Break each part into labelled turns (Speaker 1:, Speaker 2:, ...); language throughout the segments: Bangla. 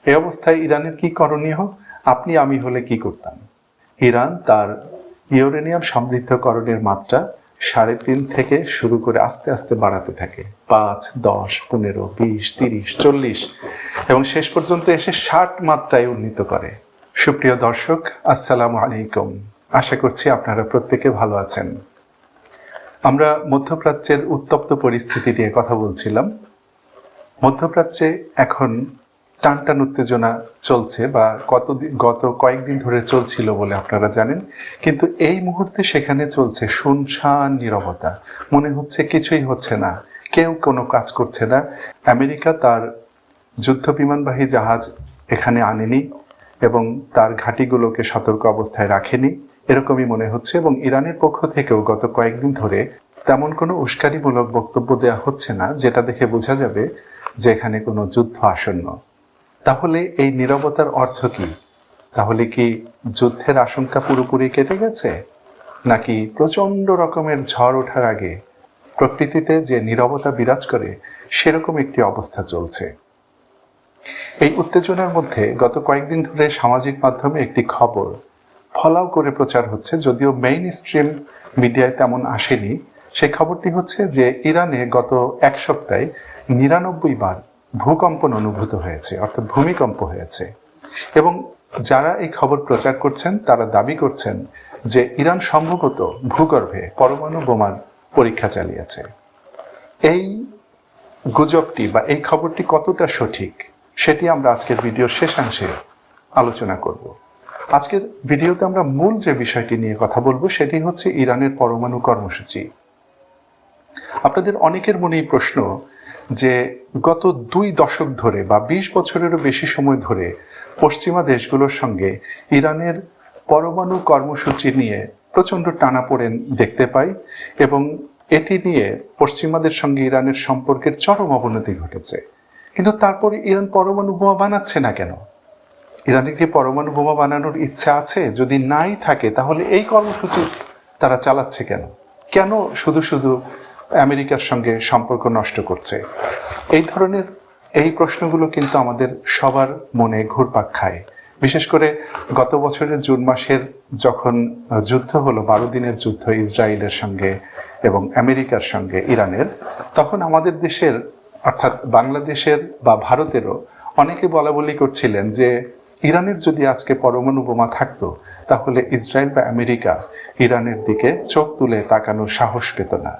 Speaker 1: এই অবস্থায় ইরানের কি করণীয়? আপনি আমি হলে কি করতাম? ইরান তার ইউরেনিয়াম সমৃদ্ধকরণের মাত্রা 3.5 থেকে শুরু করে আস্তে আস্তে বাড়াতে থাকে, 5, 10, 15, 20, 30, 40 এবং শেষ পর্যন্ত এসে 60 মাত্রায় উন্নীত করে। সুপ্রিয় দর্শক, আসসালামু আলাইকুম। আশা করছি আপনারা প্রত্যেকে ভালো আছেন। আমরা মধ্যপ্রাচ্যের উত্তপ্ত পরিস্থিতি নিয়ে কথা বলছিলাম। মধ্যপ্রাচ্যে এখন টানটান উত্তেজনা চলছে, বা গত কয়েকদিন ধরে চলছিল বলে আপনারা জানেন, কিন্তু এই মুহূর্তে সেখানে চলছে শুনশান নীরবতা। মনে হচ্ছে কিছুই হচ্ছে না, কেউ কোনো কাজ করছে না। আমেরিকা তার যুদ্ধ বিমানবাহী জাহাজ এখানে আনেনি এবং তার ঘাঁটিগুলোকে সতর্ক অবস্থায় রাখেনি, এরকমই মনে হচ্ছে। এবং ইরানের পক্ষ থেকেও গত কয়েকদিন ধরে তেমন কোনো উস্কানিমূলক বক্তব্য দেওয়া হচ্ছে না, যেটা দেখে বোঝা যাবে যে এখানে কোনো যুদ্ধ আসন্ন। তাহলে এই নীরবতার অর্থ কি? তাহলে কি যুদ্ধের আশঙ্কা পুরোপুরি কেটে গেছে, নাকি প্রচণ্ড রকমের ঝড় ওঠার আগে প্রকৃতিতে যে নীরবতা বিরাজ করে সেরকম একটি অবস্থা চলছে? এই উত্তেজনার মধ্যে গত কয়েকদিন ধরে সামাজিক মাধ্যমে একটি খবর ফলাও করে প্রচার হচ্ছে, যদিও মেইন স্ট্রিম মিডিয়ায় তেমন আসেনি। সেই খবরটি হচ্ছে যে ইরানে গত এক সপ্তাহে 99 বার ভূকম্পন অনুভূত হয়েছে, অর্থাৎ ভূমিকম্প হয়েছে। এবং যারা এই খবর প্রচার করছেন তারা দাবি করছেন যে ইরান সম্ভবত ভূগর্ভে পরমাণু বোমার পরীক্ষা চালিয়েছে। এই গুজবটি বা এই খবরটি কতটা সঠিক সেটি আমরা আজকের ভিডিওর শেষাংশে আলোচনা করব। আজকের ভিডিওতে আমরা মূল যে বিষয়টি নিয়ে কথা বলবো সেটি হচ্ছে ইরানের পরমাণু কর্মসূচি। আপনাদের অনেকের মনেই প্রশ্ন যে গত 2 দশক ধরে বা 20 বছরেরও বেশি সময় ধরে পশ্চিমা দেশগুলোর সঙ্গে ইরানের পরমাণু কর্মসূচি নিয়ে প্রচণ্ড টানাপোড়েন দেখতে পাই এবং এটি নিয়ে পশ্চিমাদের সঙ্গে ইরানের সম্পর্কের চরম অবনতি ঘটেছে। কিন্তু তারপরে ইরান পরমাণু বোমা বানাচ্ছে না কেন? ইরানের কি পরমাণু বোমা বানানোর ইচ্ছা আছে? যদি নাই থাকে তাহলে এই কর্মসূচি তারা চালাচ্ছে কেন? কেন শুধু শুধু আমেরিকার সঙ্গে সম্পর্ক নষ্ট করছে? এই ধরনের এই প্রশ্নগুলো কিন্তু আমাদের সবার মনে ঘুরপাক খায়। বিশেষ করে গত বছরের জুন মাসের যখন যুদ্ধ হলো, 12 দিনের যুদ্ধ ইসরায়েলের সঙ্গে এবং আমেরিকার সঙ্গে ইরানের, তখন আমাদের দেশের অর্থাৎ বাংলাদেশের বা ভারতেরও অনেকে বলা বলি করছিলেন যে ইরানের যদি আজকে পরমাণু বোমা থাকতো তাহলে ইসরায়েল বা আমেরিকা ইরানের দিকে চোখ তুলে তাকানোর সাহস পেত না।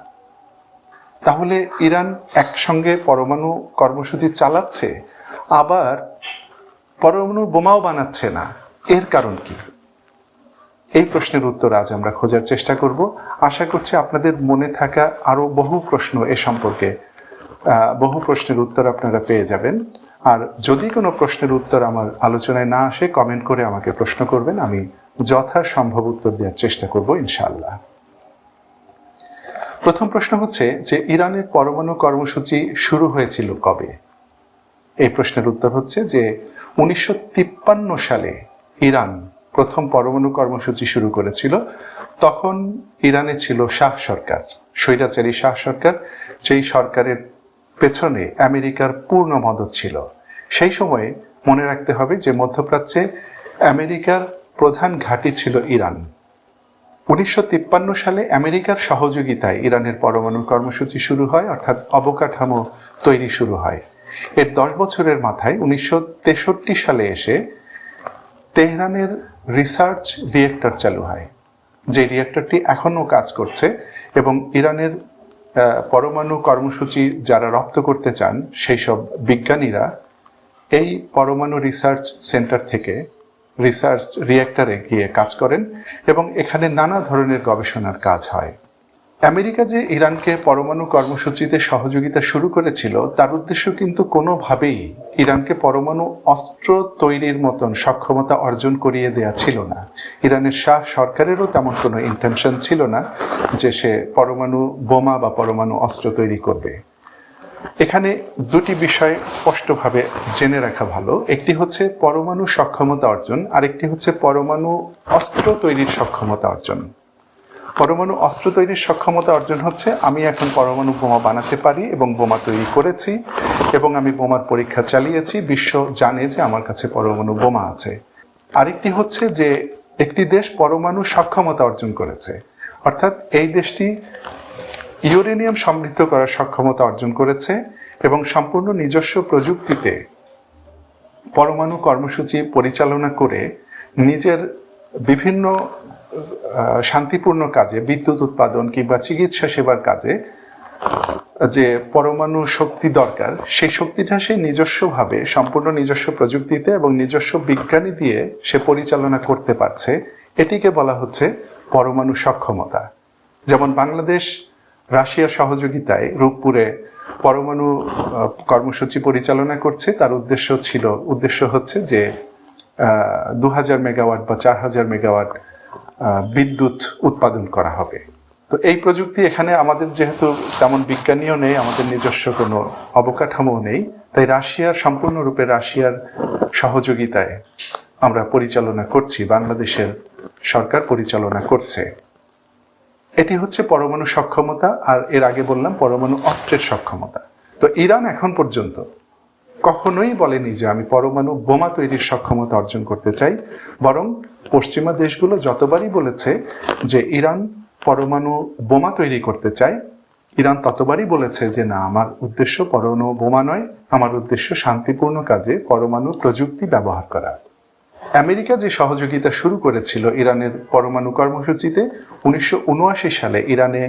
Speaker 1: তাহলে ইরান একসঙ্গে পরমাণু কর্মসূচি চালাচ্ছে, আবার পরমাণু বোমাও বানাচ্ছে না, এর কারণ কি? এই প্রশ্নের উত্তর আজ আমরা খোঁজার চেষ্টা করব। আশা করছি আপনাদের মনে থাকা আরো বহু প্রশ্ন এ সম্পর্কে বহু প্রশ্নের উত্তর আপনারা পেয়ে যাবেন। আর যদি কোনো প্রশ্নের উত্তর আমার আলোচনায় না আসে, কমেন্ট করে আমাকে প্রশ্ন করবেন, আমি যথাসম্ভব উত্তর দেওয়ার চেষ্টা করব ইনশাআল্লাহ। প্রথম প্রশ্ন হচ্ছে যে ইরানের পরমাণু কর্মসূচি শুরু হয়েছিল কবে? এই প্রশ্নের উত্তর হচ্ছে যে 1953 সালে ইরান প্রথম পরমাণু কর্মসূচি শুরু করেছিল। তখন ইরানে ছিল শাহ সরকার, স্বৈরাচারী শাহ সরকার, যেই সরকারের পেছনে আমেরিকার পূর্ণ মদত ছিল। সেই সময়ে মনে রাখতে হবে যে মধ্যপ্রাচ্যে আমেরিকার প্রধান ঘাঁটি ছিল ইরান। 1953 সালে আমেরিকার সহযোগিতায় ইরানের পরমাণু কর্মসূচি শুরু হয়, অর্থাৎ অবকাঠামো তৈরি শুরু হয়। এর 10 বছরের মাথায় 1963 সালে এসে তেহরানের রিসার্চ রিয়েক্টর চালু হয়, যে রিয়েক্টরটি এখনও কাজ করছে এবং ইরানের পরমাণু কর্মসূচি যারা রপ্ত করতে চান সেই সব বিজ্ঞানীরা এই পরমাণু রিসার্চ সেন্টার থেকে রিসার্চ রিয়েক্টরে গিয়ে কাজ করেন এবং এখানে নানা ধরনের গবেষণার কাজ হয়। আমেরিকা যে ইরানকে পরমাণু কর্মসূচিতে সহযোগিতা শুরু করেছিল তার উদ্দেশ্য কিন্তু কোনোভাবেই ইরানকে পরমাণু অস্ত্র তৈরির মতন সক্ষমতা অর্জন করিয়ে দেয়া ছিল না। ইরানের শাহ সরকারেরও তেমন কোনো ইন্টেনশন ছিল না যে সে পরমাণু বোমা বা পরমাণু অস্ত্র তৈরি করবে। এখানে দুটি বিষয় স্পষ্টভাবে জেনে রাখা ভালো। একটি হচ্ছে পরমাণু সক্ষমতা অর্জন, আরেকটি হচ্ছে পরমাণু অস্ত্র তৈরির সক্ষমতা অর্জন। পরমাণু অস্ত্র তৈরির সক্ষমতা অর্জন হচ্ছে আমি এখন পরমাণু বোমা বানাতে পারি এবং বোমা তৈরি করেছি এবং আমি বোমার পরীক্ষা চালিয়েছি, বিশ্ব জানে যে আমার কাছে পরমাণু বোমা আছে। আরেকটি হচ্ছে যে একটি দেশ পরমাণু সক্ষমতা অর্জন করেছে, অর্থাৎ এই দেশটি ইউরেনিয়াম সমৃদ্ধ করার সক্ষমতা অর্জন করেছে এবং সম্পূর্ণ নিজস্ব প্রযুক্তিতে পরমাণু কর্মসূচি পরিচালনা করে নিজের বিভিন্ন শান্তিপূর্ণ কাজে, বিদ্যুৎ উৎপাদন কিংবা চিকিৎসা সেবার কাজে যে পরমাণু শক্তি দরকার, সেই শক্তিটা সে নিজস্বভাবে সম্পূর্ণ নিজস্ব প্রযুক্তিতে এবং নিজস্ব বিজ্ঞানী দিয়ে সে পরিচালনা করতে পারছে। এটিকে বলা হচ্ছে পরমাণু সক্ষমতা। যেমন বাংলাদেশ রাশিয়ার সহযোগিতায় রূপপুরে পরমাণু কর্মসূচি পরিচালনা করছে, তার উদ্দেশ্য হচ্ছে যে 2000 মেগাওয়াট বা 4000 মেগাওয়াট বিদ্যুৎ উৎপাদন করা হবে। তো এই প্রযুক্তি এখানে আমাদের যেহেতু তেমন বিজ্ঞানীও নেই, আমাদের নিজস্ব কোনো অবকাঠামো নেই, তাই সম্পূর্ণরূপে রাশিয়ার সহযোগিতায় আমরা পরিচালনা করছি, বাংলাদেশের সরকার পরিচালনা করছে। এটি হচ্ছে পরমাণু সক্ষমতা। আর এর আগে বললাম পরমাণু অস্ত্রের সক্ষমতা। তো ইরান এখন পর্যন্ত কখনোই বলেনি যে আমি পরমাণু বোমা তৈরির সক্ষমতা অর্জন করতে চাই, বরং পশ্চিমা দেশগুলো যতবারই বলেছে যে ইরান পরমাণু বোমা তৈরি করতে চায়, ইরান ততবারই বলেছে যে না, আমার উদ্দেশ্য পরমাণু বোমা নয়, আমার উদ্দেশ্য শান্তিপূর্ণ কাজে পরমাণু প্রযুক্তি ব্যবহার করা। আমেরিকা যে সহযোগিতা শুরু করেছিল ইরানের পরমাণু কর্মসূচিতে, 1979 সালে ইরানে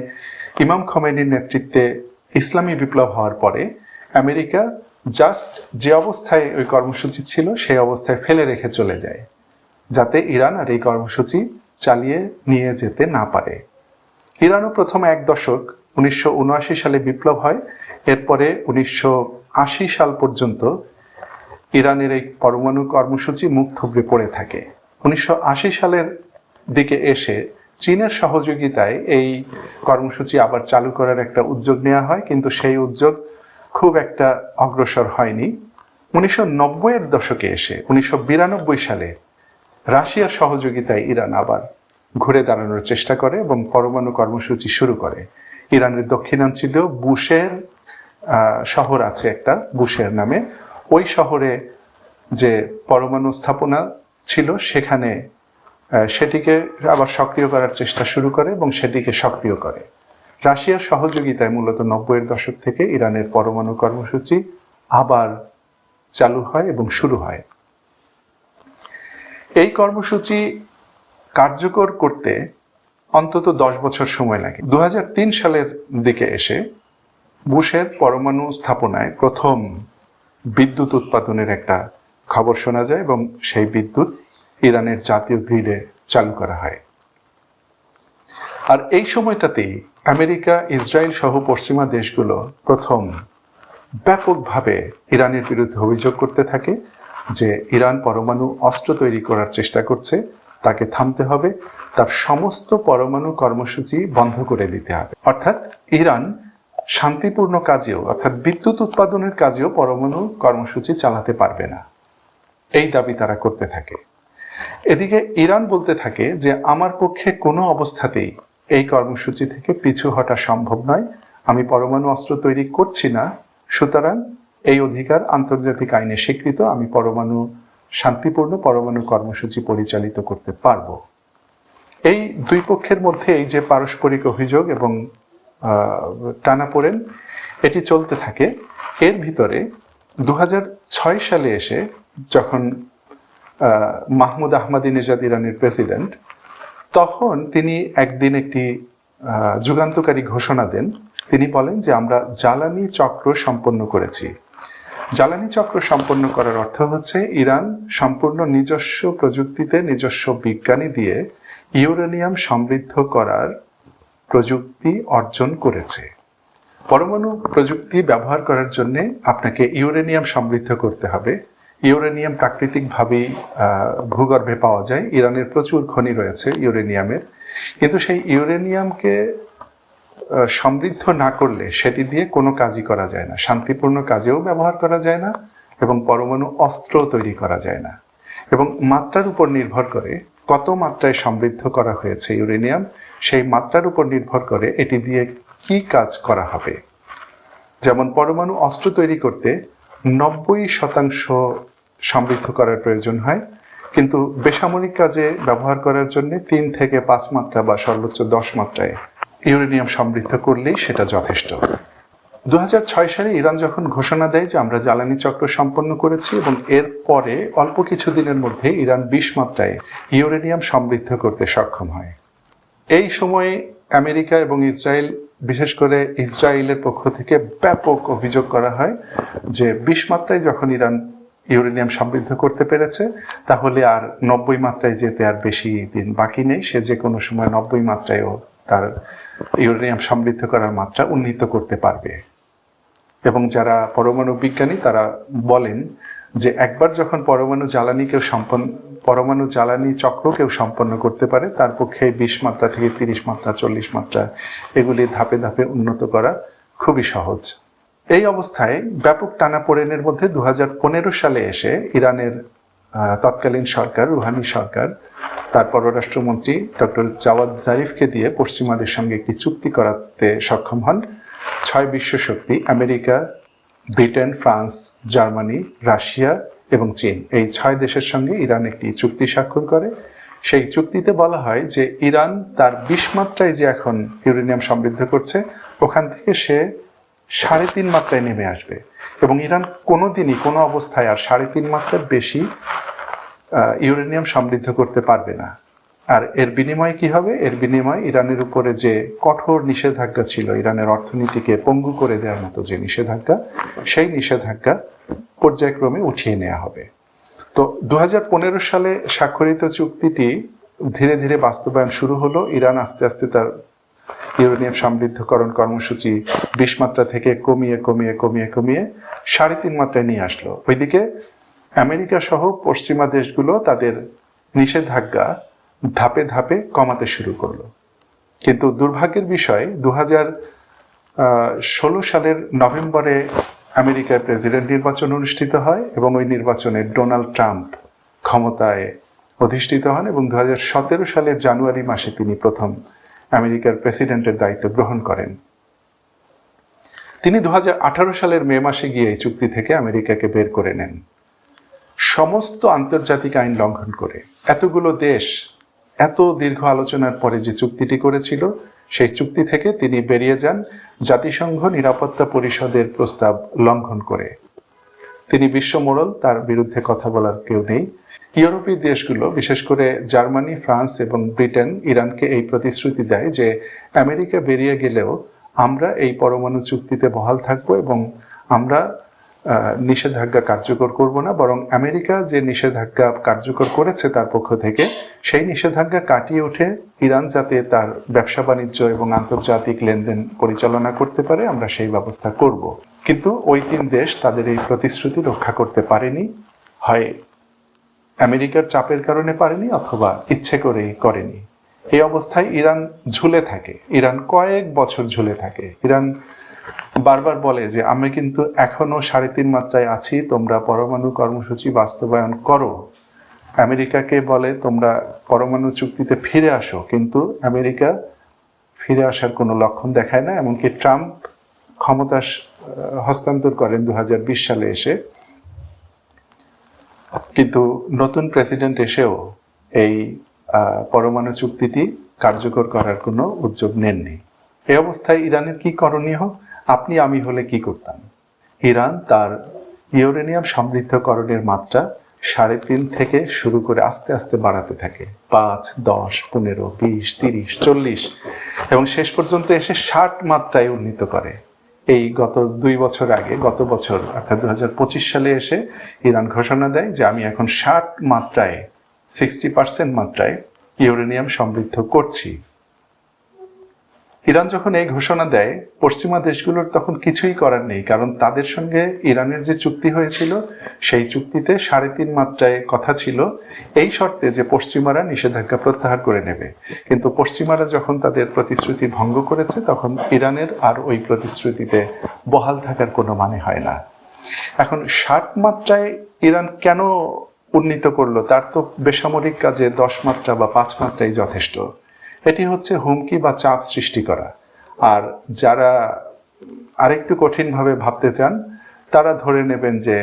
Speaker 1: ইমাম খোমেনির নেতৃত্বে ইসলামী বিপ্লব হওয়ার পরে আমেরিকা জাস্ট যে অবস্থায় ওই কর্মসূচি ছিল সেই অবস্থায় ফেলে রেখে চলে যায়, যাতে ইরান আর এই কর্মসূচি চালিয়ে নিয়ে যেতে না পারে। ইরানও প্রথম এক দশক 1979 সালে বিপ্লব হয়, এরপরে 1980 সাল পর্যন্ত ইরানের এই পরমাণু কর্মসূচি মুখ থুবড়ে পড়ে থাকে। 1980 সালের দিকে এসে চীনের সহযোগিতায় এই কর্মসূচি আবার চালু করার একটা উদ্যোগ নেওয়া হয়, কিন্তু সেই উদ্যোগ খুব একটা অগ্রসর হয়নি। 1990-এর দশকে এসে 1992 সালে রাশিয়ার সহযোগিতায় ইরান আবার ঘুরে দাঁড়ানোর চেষ্টা করে এবং পরমাণু কর্মসূচি শুরু করে। ইরানের দক্ষিণাঞ্চলীয় বুশের শহর আছে একটা, বুশের নামে, ওই শহরে যে পরমাণু স্থাপনা ছিল সেখানে সেটিকে আবার সক্রিয় করার চেষ্টা শুরু করে এবং সেটিকে সক্রিয় করে। রাশিয়ার সহযোগিতায় মূলত 90-এর দশক থেকে ইরানের পরমাণু কর্মসূচি আবার চালু হয় এবং শুরু হয়। এই কর্মসূচি কার্যকর করতে অন্তত 10 বছর সময় লাগে। 2003 সালের দিকে এসে বুশের পরমাণু স্থাপনায় প্রথম বিদ্যুৎ উৎপাদনের একটা খবর শোনা যায় এবং সেই বিদ্যুৎ ইরানের জাতীয় গ্রিডে চালু করা হয়। আর এই সময়টাতেই আমেরিকা, ইসরায়েল সহ পশ্চিমা দেশগুলো প্রথম ব্যাপকভাবে ইরানের বিরুদ্ধে অভিযোগ করতে থাকে যে ইরান পরমাণু অস্ত্র তৈরি করার চেষ্টা করছে, তাকে থামতে হবে, তার সমস্ত পরমাণু কর্মসূচি বন্ধ করে দিতে হবে। অর্থাৎ ইরান শান্তিপূর্ণ কাজেও, অর্থাৎ বিদ্যুৎ উৎপাদনের কাজেও পরমাণু কর্মসূচি চালাতে পারবে না, এই দাবি তারা করতে থাকে। এদিকে ইরান বলতে থাকে যে আমার পক্ষে কোনো অবস্থাতেই এই কর্মসূচি থেকে পিছু হটা সম্ভব নয়, আমি পরমাণু অস্ত্র তৈরি করছি না, সুতরাং এই অধিকার আন্তর্জাতিক আইনে স্বীকৃত, আমি শান্তিপূর্ণ পরমাণু কর্মসূচি পরিচালিত করতে পারব। এই দুই পক্ষের মধ্যে এই যে পারস্পরিক অভিযোগ এবং টানাপোড়েন, এটি চলতে থাকে। এর ভিতরে 2006 সালে এসে যখন মাহমুদ আহমাদিনেজাদ ইরানের প্রেসিডেন্ট, তখন তিনি একদিন একটি যুগান্তকারী ঘোষণা দেন। তিনি বলেন যে আমরা জ্বালানি চক্র সম্পন্ন করেছি। জ্বালানি চক্র সম্পন্ন করার অর্থ হচ্ছে ইরান সম্পূর্ণ নিজস্ব প্রযুক্তিতে, নিজস্ব বিজ্ঞানী দিয়ে ইউরেনিয়াম সমৃদ্ধ করার প্রযুক্তি অর্জন করেছে। পরমাণু প্রযুক্তি ব্যবহার করার জন্য আপনাকে ইউরেনিয়াম সমৃদ্ধ করতে হবে। ইউরেনিয়াম প্রাকৃতিকভাবেই ভূগর্ভে পাওয়া যায়, ইরানের প্রচুর খনি রয়েছে ইউরেনিয়ামের, কিন্তু সেই ইউরেনিয়ামকে সমৃদ্ধ না করলে সেটি দিয়ে কোনো কাজই করা যায় না, শান্তিপূর্ণ কাজেও ব্যবহার করা যায় না এবং পরমাণু অস্ত্র তৈরি করা যায় না। এবং মাত্রার উপর নির্ভর করে কত মাত্রায় সমৃদ্ধ করা হয়েছে ইউরেনিয়াম, সেই মাত্রার উপর নির্ভর করে এটি দিয়ে কি কাজ করা হবে। যেমন পরমাণু অস্ত্র তৈরি করতে 90% সমৃদ্ধ করার প্রয়োজন হয়, কিন্তু বেসামরিক কাজে ব্যবহার করার জন্য 3 থেকে 5 মাত্রা বা সর্বোচ্চ 10 মাত্রায় ইউরেনিয়াম সমৃদ্ধ করলেই সেটা যথেষ্ট। 2006 সালে ইরান যখন ঘোষণা দেয় যে আমরা জ্বালানি চক্র সম্পন্ন করেছি, এবং এর পরে অল্প কিছুদিনের মধ্যে ইরান 20 মাত্রায় ইউরেনিয়াম সমৃদ্ধ করতে সক্ষম হয়। এই সময়ে আমেরিকা এবং ইসরায়েল, বিশেষ করে ইসরায়েলের পক্ষ থেকে ব্যাপক অভিযোগ করা হয় যে 20 মাত্রায় যখন ইরান ইউরেনিয়াম সমৃদ্ধ করতে পেরেছে, তাহলে আর 90 মাত্রায় যেতে আর বেশি দিন বাকি নেই। সে যে কোনো সময় 90 মাত্রায়ও তার ইউরেনিয়াম সমৃদ্ধ করার মাত্রা উন্নীত করতে পারবে। এবং যারা পরমাণু বিজ্ঞানী তারা বলেন যে একবার যখন পরমাণু জ্বালানি চক্র কেউ সম্পন্ন করতে পারে, তার পক্ষে 20 মাত্রা থেকে 30 মাত্রা 40 মাত্রা এগুলি ধাপে ধাপে উন্নত করা খুবই সহজ। এই অবস্থায় ব্যাপক টানাপোড়েনের মধ্যে 2015 সালে এসে ইরানের তৎকালীন সরকার, রুহানি সরকার, তার পররাষ্ট্রমন্ত্রী ডক্টর জাওয়াদ জারিফকে দিয়ে পশ্চিমাদের সঙ্গে একটি চুক্তি করাতে সক্ষম হন। 6 বিশ্ব শক্তি America, Britain, France, Germany, Russia এবং চীন, এই 6 দেশের সঙ্গে ইরান একটি চুক্তি স্বাক্ষর করে। সেই চুক্তিতে বলা হয় যে ইরান তার 20 মাত্রায় যে এখন ইউরেনিয়াম সমৃদ্ধ করছে, ওখান থেকে সে 3.5 মাত্রায় নেমে আসবে, এবং ইরান কোনোদিনই কোনো অবস্থায় আর 3.5 মাত্রার বেশি ইউরেনিয়াম সমৃদ্ধ করতে পারবে না। আর এর বিনিময়ে কি হবে? এর বিনিময়ে ইরানের উপরে যে কঠোর নিষেধাজ্ঞা ছিল, ইরানের অর্থনীতিকে পঙ্গু করে দেওয়ার মতো যে নিষেধাজ্ঞা, সেই নিষেধাজ্ঞা পর্যায়ক্রমে উঠিয়ে নেওয়া হবে। তো 2015 সালে স্বাক্ষরিত চুক্তিটি ধীরে ধীরে বাস্তবায়ন শুরু হলো। ইরান আস্তে আস্তে তার ইউরেনিয়াম সমৃদ্ধকরণ কর্মসূচি 20 মাত্রা থেকে কমিয়ে 3.5 মাত্রায় নিয়ে আসলো। ওইদিকে আমেরিকা সহ পশ্চিমা দেশগুলো তাদের নিষেধাজ্ঞা ধাপে ধাপে কমাতে শুরু করলো। কিন্তু দুর্ভাগ্যের বিষয়, 2016 সালের নভেম্বরে আমেরিকার প্রেসিডেন্ট নির্বাচন অনুষ্ঠিত হয়, এবং ওই নির্বাচনে ডোনাল্ড ট্রাম্প ক্ষমতায় অধিষ্ঠিত হন, এবং 2017 সালের জানুয়ারি মাসে তিনি প্রথম আমেরিকার প্রেসিডেন্টের দায়িত্ব গ্রহণ করেন। তিনি 2018 সালের মে মাসে গিয়ে এই চুক্তি থেকে আমেরিকাকে বের করে নেন, সমস্ত আন্তর্জাতিক আইন লঙ্ঘন করে। এতগুলো দেশ এত দীর্ঘ আলোচনার পরে যে চুক্তিটি করেছিল, সেই চুক্তি থেকে তিনি বেরিয়ে যান জাতিসংঘ নিরাপত্তা পরিষদের প্রস্তাব লঙ্ঘন করে। তিনি বিশ্ব মোড়ল, তার বিরুদ্ধে কথা বলার কেউ নেই। ইউরোপীয় দেশগুলো, বিশেষ করে জার্মানি, ফ্রান্স এবং ব্রিটেন, ইরানকে এই প্রতিশ্রুতি দেয় যে আমেরিকা বেরিয়ে গেলেও আমরা এই পরমাণু চুক্তিতে বহাল থাকবো, এবং আমরা নিষেধাজ্ঞা কার্যকর করব না, বরং আমেরিকা যে নিষেধাজ্ঞা কার্যকর করেছে তার পক্ষ থেকে সেই নিষেধাজ্ঞা কাটিয়ে উঠে ইরান যাতে তার ব্যবসা বাণিজ্য এবং আন্তর্জাতিক লেনদেন পরিচালনা করতে পারে, আমরা সেই ব্যবস্থা করব। কিন্তু ওই 3 দেশ তাদের এই প্রতিশ্রুতি রক্ষা করতে পারেনি, হয় আমেরিকার চাপের কারণে পারেনি, অথবা ইচ্ছে করেই করেনি। এই অবস্থায় ইরান ঝুলে থাকে, ইরান কয়েক বছর ঝুলে থাকে। ইরান বারবার বলে যে আমি কিন্তু এখনো 3.5 মাত্রায় আছি, তোমরা পরমাণু কর্মসূচি বাস্তবায়ন করো। আমেরিকাকে বলে তোমরা পরমাণু চুক্তিতে ফিরে আসো, কিন্তু আমেরিকা ফিরে আসার কোনো লক্ষণ দেখায় না। এমনকি ট্রাম্প ক্ষমতা হস্তান্তর করেন 2020 সালে এসে, কিন্তু নতুন প্রেসিডেন্ট এসেও এই পরমাণু চুক্তিটি কার্যকর করার কোনো উদ্যোগ নেননি। এই অবস্থায় ইরানের কি করণীয়? আপনি আমি হলে কি করতাম? ইরান তার ইউরেনিয়াম সমৃদ্ধকরণের মাত্রা 3.5 থেকে শুরু করে আস্তে আস্তে বাড়াতে থাকে, 5, 10, 15, 20, 30, 40 এবং শেষ পর্যন্ত এসে 60 মাত্রায় উন্নীত করে। এই গত 2 বছর আগে, গত বছর অর্থাৎ 2025 সালে এসে ইরান ঘোষণা দেয় যে আমি এখন 60 মাত্রায়, 60% মাত্রায় ইউরেনিয়াম সমৃদ্ধ করছি। ইরান যখন এই ঘোষণা দেয়, পশ্চিমা দেশগুলোর তখন কিছুই করার নেই, কারণ তাদের সঙ্গে ইরানের যে চুক্তি হয়েছিল সেই চুক্তিতে 3.5 মাত্রায় কথা ছিল, এই শর্তে যে পশ্চিমারা নিষেধাজ্ঞা প্রত্যাহার করে নেবে। কিন্তু পশ্চিমারা যখন তাদের প্রতিশ্রুতি ভঙ্গ করেছে, তখন ইরানের আর ওই প্রতিশ্রুতিতে বহাল থাকার কোনো মানে হয় না। এখন 60 মাত্রায় ইরান কেন উন্নীত করলো তার তো বেসামরিক কাজে 10 মাত্রা বা 5 মাত্রাই যথেষ্ট। এটি হচ্ছে হুমকি বা চাপ সৃষ্টি করা। আর যারা আরেকটু কঠিনভাবে ভাবতে চান তারা ধরে নেবেন যে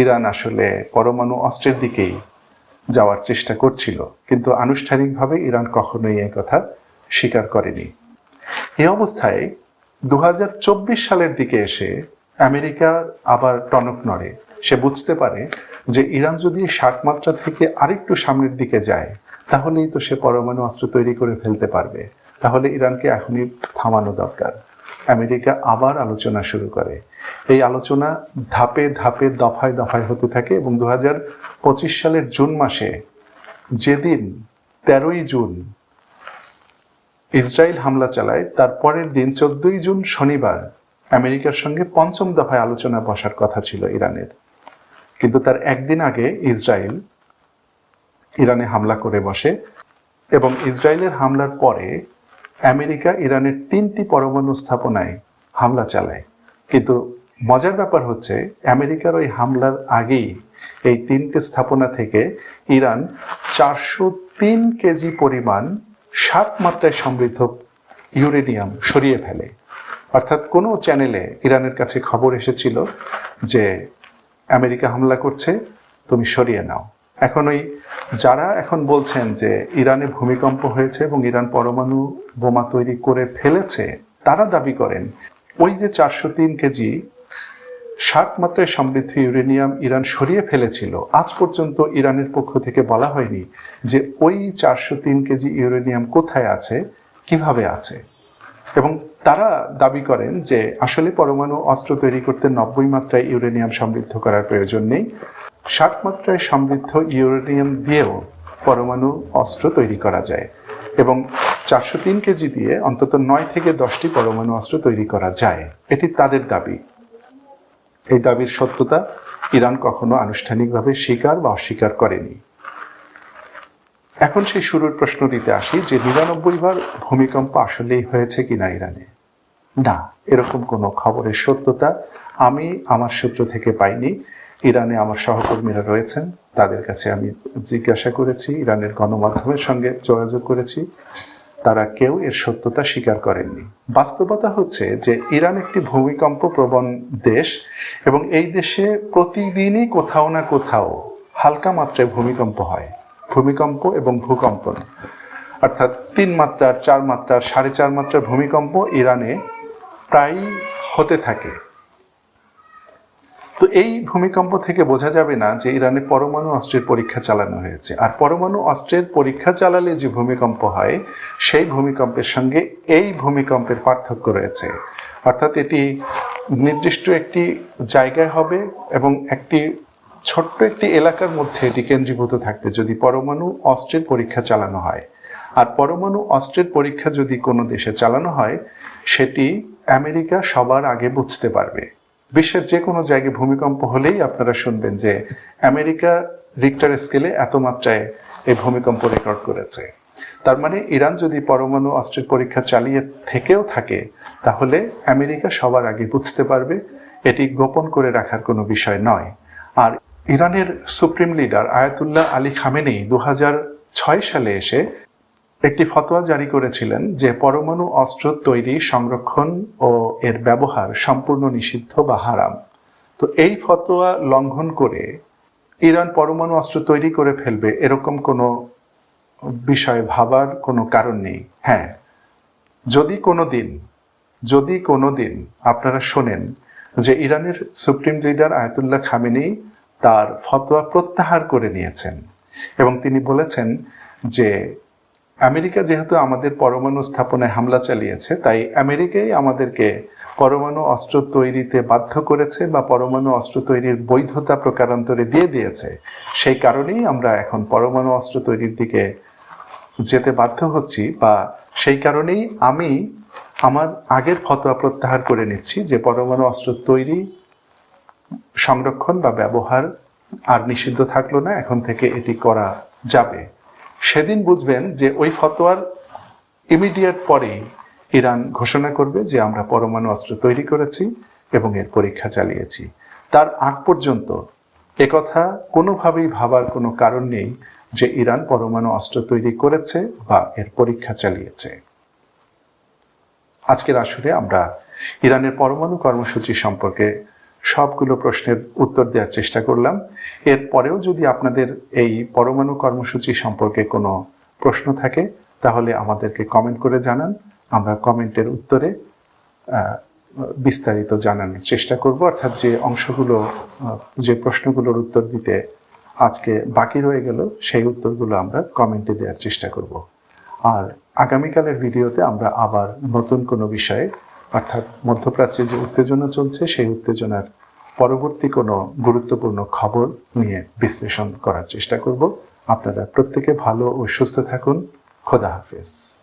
Speaker 1: ইরান আসলে পরমাণু অস্ত্রের দিকেই যাওয়ার চেষ্টা করছিল, কিন্তু আনুষ্ঠানিকভাবে ইরান কখনোই এই কথা স্বীকার করেনি। এই অবস্থায় 2024 সালের দিকে এসে আমেরিকার আবার টনক নড়ে। সে বুঝতে পারে যে ইরান যদি 60 মাত্রা থেকে আরেকটু সামনের দিকে যায় তাহলেই তো সে পরমাণু অস্ত্র তৈরি করে ফেলতে পারবে। তাহলে ইরানকে এখনই থামানো দরকার। আমেরিকা আবার আলোচনা শুরু করে। এই আলোচনা ধাপে ধাপে দফায় দফায় হতে থাকে এবং 2025 সালের জুন মাসে যেদিন 13ই জুন ইসরায়েল হামলা চালায় তার পরের দিন 14ই জুন শনিবার আমেরিকার সঙ্গে 5ম দফায় আলোচনা বসার কথা ছিল ইরানের। কিন্তু তার একদিন আগে ইসরায়েল ইরানে হামলা করে বসে এবং ইসরায়েলের হামলার পরে আমেরিকা ইরানের 3টি পরমাণু স্থাপনায় হামলা চালায়। কিন্তু মজার ব্যাপার হচ্ছে আমেরিকার ওই হামলার আগেই এই 3টে স্থাপনা থেকে ইরান 403 কেজি পরিমাণ 60 মাত্রায় সমৃদ্ধ ইউরেনিয়াম সরিয়ে ফেলে। অর্থাৎ কোনো চ্যানেলে ইরানের কাছে খবর এসেছিল যে আমেরিকা হামলা করছে, তুমি সরিয়ে নাও। এখন ওই যারা এখন বলছেন যে ইরানে ভূমিকম্প হয়েছে এবং ইরান পরমাণু বোমা তৈরি করে ফেলেছে, তারা দাবি করেন ওই যে 403 কেজি 60 মাত্রায় সমৃদ্ধ ইউরেনিয়াম ইরান সরিয়ে ফেলেছিল, আজ পর্যন্ত ইরানের পক্ষ থেকে বলা হয়নি যে ওই 403 কেজি ইউরেনিয়াম কোথায় আছে, কিভাবে আছে। এবং তারা দাবি করেন যে আসলে পরমাণু অস্ত্র তৈরি করতে 90 মাত্রায় ইউরেনিয়াম সমৃদ্ধ করার প্রয়োজন নেই, 60 মাত্রায় সমৃদ্ধ ইউরেনিয়াম দিয়েও পরমাণু অস্ত্র তৈরি করা যায় এবং 403 কেজি দিয়ে অন্তত 9 থেকে 10টি পরমাণু অস্ত্র তৈরি করা যায়। এটি তাদের দাবি। এই দাবির সত্যতা ইরান কখনো আনুষ্ঠানিকভাবে স্বীকার বা অস্বীকার করেনি। এখন সেই শুরুর প্রশ্নটিতে আসি যে 99 বার ভূমিকম্প আসলেই হয়েছে কিনা ইরানে। না, এরকম কোনো খবরের সত্যতা আমি আমার সূত্র থেকে পাইনি। ইরানে আমার সহকর্মীরা রয়েছেন, তাদের কাছে আমি জিজ্ঞাসা করেছি, ইরানের গণমাধ্যমের সঙ্গে যোগাযোগ করেছি, তারা কেউ এর সত্যতা স্বীকার করেননি। বাস্তবতা হচ্ছে যে ইরান একটি ভূমিকম্প প্রবণ দেশ এবং এই দেশে প্রতিদিনই কোথাও না কোথাও হালকা মাত্রায় ভূমিকম্প হয়। ভূমিকম্প এবং ভূকম্পন অর্থাৎ 3 মাত্রার, 4 মাত্রার, 4.5 মাত্রার ভূমিকম্প ইরানে প্রায় হতে থাকে। তো এই ভূমিকম্প থেকে বোঝা যাবে না যে ইরানে পরমাণু অস্ত্রের পরীক্ষা চালানো হয়েছে। আর পরমাণু অস্ত্রের পরীক্ষা চালালে যে ভূমিকম্প হয় সেই ভূমিকম্পের সঙ্গে এই ভূমিকম্পের পার্থক্য রয়েছে। অর্থাৎ এটি নির্দিষ্ট একটি জায়গায় হবে এবং একটি ছোট্ট একটি এলাকার মধ্যে এটি কেন্দ্রীভূত থাকবে যদি পরমাণু অস্ত্রের পরীক্ষা চালানো হয়। আর পরমাণু অস্ত্রের পরীক্ষা যদি কোনো দেশে চালানো হয় সেটি আমেরিকা সবার আগে বুঝতে পারবে। বিশ্বের যে কোনো জায়গায় ভূমিকম্প হলেই আপনারা শুনবেন যে আমেরিকা রিক্টার স্কেলে এত মাত্রায় এই ভূমিকম্প রেকর্ড করেছে। তার মানে ইরান যদি পরমাণু অস্ত্রের পরীক্ষা চালিয়ে থেকেও থাকে তাহলে আমেরিকা সবার আগে বুঝতে পারবে, এটি গোপন করে রাখার কোনো বিষয় নয়। আর ইরানের supreme leader Ayatollah Ali Khamenei 2006 সালে এসে একটি ফতোয়া জারি করেছিলেন যে পরমাণু অস্ত্র তৈরি, সংরক্ষণ ও এর ব্যবহার সম্পূর্ণ নিষিদ্ধ বা হারাম। তো এই ফতোয়া লঙ্ঘন করে ইরান পরমাণু অস্ত্র তৈরি করে ফেলবে এরকম কোনো বিষয় ভাবার কোনো কারণ নেই। হ্যাঁ, যদি কোনো দিন আপনারা শোনেন যে ইরানের সুপ্রিম লিডার আয়াতুল্লাহ খামেনি তার ফতোয়া প্রত্যাহার করে নিয়েছেন এবং তিনি বলেছেন যে আমেরিকা যেহেতু আমাদের পরমাণু স্থাপনায় হামলা চালিয়েছে তাই আমেরিকাই আমাদেরকে পরমাণু অস্ত্র তৈরিতে বাধ্য করেছে বা পরমাণু অস্ত্র তৈরির বৈধতা প্রকারান্তরে দিয়ে দিয়েছে, সেই কারণেই আমরা এখন পরমাণু অস্ত্র তৈরির দিকে যেতে বাধ্য হচ্ছি, বা সেই কারণেই আমি আমার আগের ফতোয়া প্রত্যাহার করে নিচ্ছি যে পরমাণু অস্ত্র তৈরি, সংরক্ষণ বা ব্যবহার আর নিষিদ্ধ থাকলো না, এখন থেকে এটি করা যাবে। সেদিন বুঝবেন যে ওই ফতোয়ার ইমিডিয়েট পরেই ইরান ঘোষণা করবে যে আমরা পরমাণু অস্ত্র তৈরি করেছি এবং এর পরীক্ষা চালিয়েছি। তার আগ পর্যন্ত একথা কোনোভাবেই ভাবার কোনো কারণ নেই যে ইরান পরমাণু অস্ত্র তৈরি করেছে বা এর পরীক্ষা চালিয়েছে। আজকের আসরে আমরা ইরানের পরমাণু কর্মসূচি সম্পর্কে সবগুলো প্রশ্নের উত্তর দেওয়ার চেষ্টা করলাম। এরপরেও যদি আপনাদের এই পরমাণু কর্মসূচি সম্পর্কে কোনো প্রশ্ন থাকে তাহলে আমাদেরকে কমেন্ট করে জানান। আমরা কমেন্টের উত্তরে বিস্তারিত জানানোর চেষ্টা করব, অর্থাৎ যে অংশগুলো যে প্রশ্নগুলোর উত্তর দিতে আজকে বাকি রয়ে গেল সেই উত্তরগুলো আমরা কমেন্টে দেওয়ার চেষ্টা করব। আর আগামীকালের ভিডিওতে আমরা আবার নতুন কোনো বিষয়ে, অর্থাৎ মধ্যপ্রাচ্যে যে উত্তেজনা চলছে সেই উত্তেজনার পরবর্তী কোনো গুরুত্বপূর্ণ খবর নিয়ে বিশ্লেষণ করার চেষ্টা করব। আপনারা প্রত্যেকে ভালো ও সুস্থ থাকুন। খোদা হাফেজ।